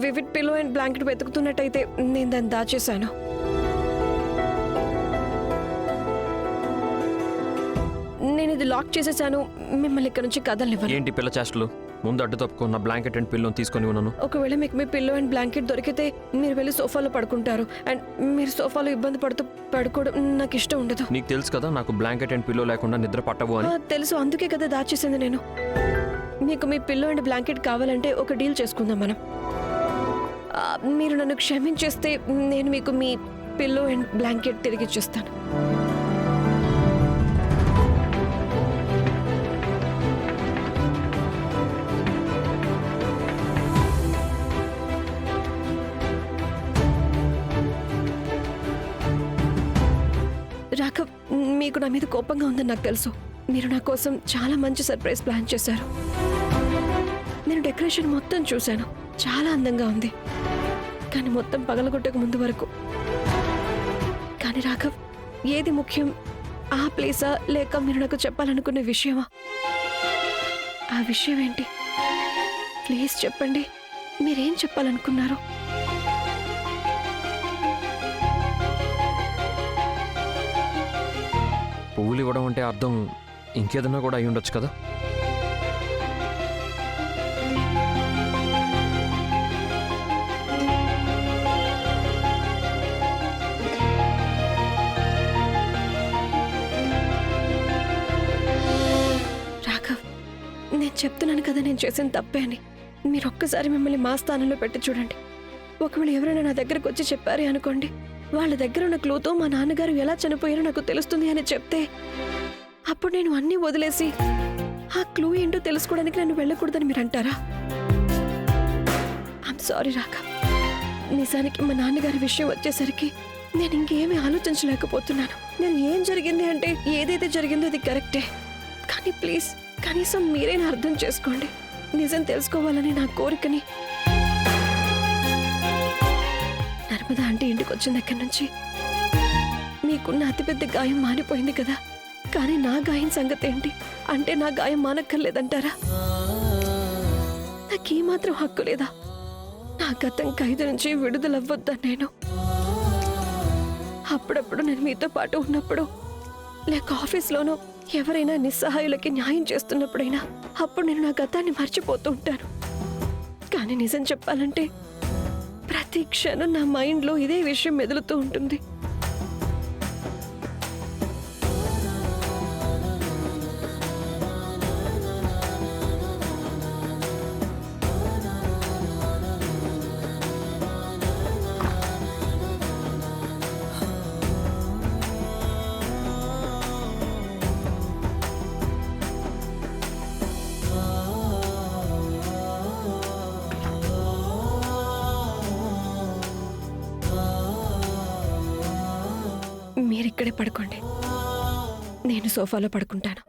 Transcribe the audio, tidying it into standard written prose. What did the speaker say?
Vivid pillow and blanket వెతుకుతున్నట్టయితే నేను దాన్ని దాచేశాను. నేను ఇది లాక్ చేసేసాను. మిమ్మల్ని ఇక్కడ నుంచి కదలనివ్వను. ఏంటి పిల్ల చేష్టలు? ముందు అడ్డు తప్పుకున్న బ్లాంకెట్ అండ్ పిల్లోని తీసుకొని ఉన్నాను. ఒకవేళ మీకు మీ పిల్లో అండ్ బ్లాంకెట్ దొరికితే మీరు వెళ్ళి సోఫాలో పడుకుంటారు. అండ్ మీరు సోఫాలో ఇబ్బంది పడుతూ పడుకోవడం నాకు ఇష్టం ఉండదు. నీకు తెలుసు కదా నాకు బ్లాంకెట్ అండ్ పిల్లో లేకుండా నిద్ర పట్టవు అని. తెలుసు, అందుకే కదా దాచేసింది నేను. మీకు మీ పిల్లో అండ్ బ్లాంకెట్ కావాలంటే ఒక డీల్ చేసుకుందాం మనం. మీరు నన్ను క్షమించేస్తే నేను మీకు మీ పిల్లో అండ్ బ్లాంకెట్ తిరిగి ఇచ్చేస్తాను. రాఘవ్, మీకు నా మీద కోపంగా ఉందని నాకు తెలుసు. మీరు నా కోసం చాలా మంచి సర్ప్రైజ్ ప్లాన్ చేశారు. నేను డెకరేషన్ మొత్తం చూశాను, చాలా అందంగా ఉంది. కానీ మొత్తం పగలగొట్టక ముందు వరకు. కానీ రాఘవ్, ఏది ముఖ్యం, ఆ ప్లేసా లేక మీరు నాకు చెప్పాలనుకునే విషయమా? ఆ విషయం ఏంటి? ప్లీజ్ చెప్పండి, మీరేం చెప్పాలనుకున్నారు? పువ్వులు ఇవ్వడం అంటే అర్థం ఇంకేదన్నా కూడా అయి ఉండొచ్చు కదా. రాఘవ్, నేను చెప్తున్నాను కదా నేను చేసిన తప్పే అని. మీరు ఒక్కసారి మిమ్మల్ని మా స్థానంలో పెట్టి చూడండి. ఒకవేళ ఎవరైనా నా దగ్గరకు వచ్చి చెప్పారే అనుకోండి, వాళ్ళ దగ్గర ఉన్న క్లూతో మా నాన్నగారు ఎలా చనిపోయారో నాకు తెలుస్తుంది అని చెప్తే, అప్పుడు నేను అన్నీ వదిలేసి ఆ క్లూ ఏంటో తెలుసుకోవడానికి నన్ను వెళ్ళకూడదని మీరు అంటారా? I'm sorry Raghav. నిజానికి మా నాన్నగారి విషయం వచ్చేసరికి నేను ఇంకేమీ ఆలోచించలేకపోతున్నాను. నేను ఏం జరిగింది అంటే ఏదైతే జరిగిందో అది కరెక్టే. కానీ ప్లీజ్ కనీసం మీరేనా అర్థం చేసుకోండి. నిజం తెలుసుకోవాలని నా కోరికని. నర్మదా అంటే ఇంటికి వచ్చిన దగ్గర నుంచి మీకున్న అతిపెద్ద గాయం మానిపోయింది కదా. కానీ నా గాయం సంగతి ఏంటి? అంటే నా గాయం మానక్కర్లేదంటారా? నాకేమాత్రం హక్కు లేదా? నా గతం ఖైదు నుంచి విడుదలవ్వొద్దా నేను? అప్పుడప్పుడు నేను మీతో పాటు ఉన్నప్పుడు, లేక ఆఫీస్లోనో ఎవరైనా నిస్సహాయులకి న్యాయం చేస్తున్నప్పుడైనా అప్పుడు నేను నా గతాన్ని మర్చిపోతూ ఉంటాను. కానీ నిజం చెప్పాలంటే ప్రతి క్షణం నా మైండ్లో ఇదే విషయం మెదులుతూ ఉంటుంది. మీరిక్కడే పడుకోండి, నేను సోఫాలో పడుకుంటాను.